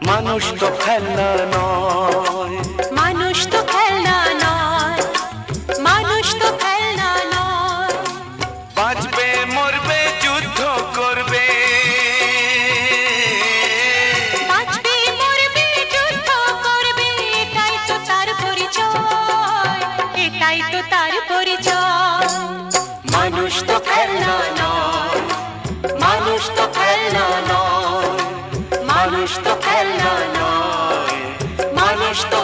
মানুষ তো খেলনা নয়, মানুষ তো খেলনা নয়, মানুষ তো খেলনা নয়। বাঁচবে মরবে যুদ্ধ করবে, বাঁচবে মরবে যুদ্ধ করবে, এটাই তো তার পরিচয়, এটাই তো তার পরিচয়। মানুষ তো খেলনা নয়, মানুষ তো খেলনা নয়, মানুষ তো খেলনা নয়, মানুষ তো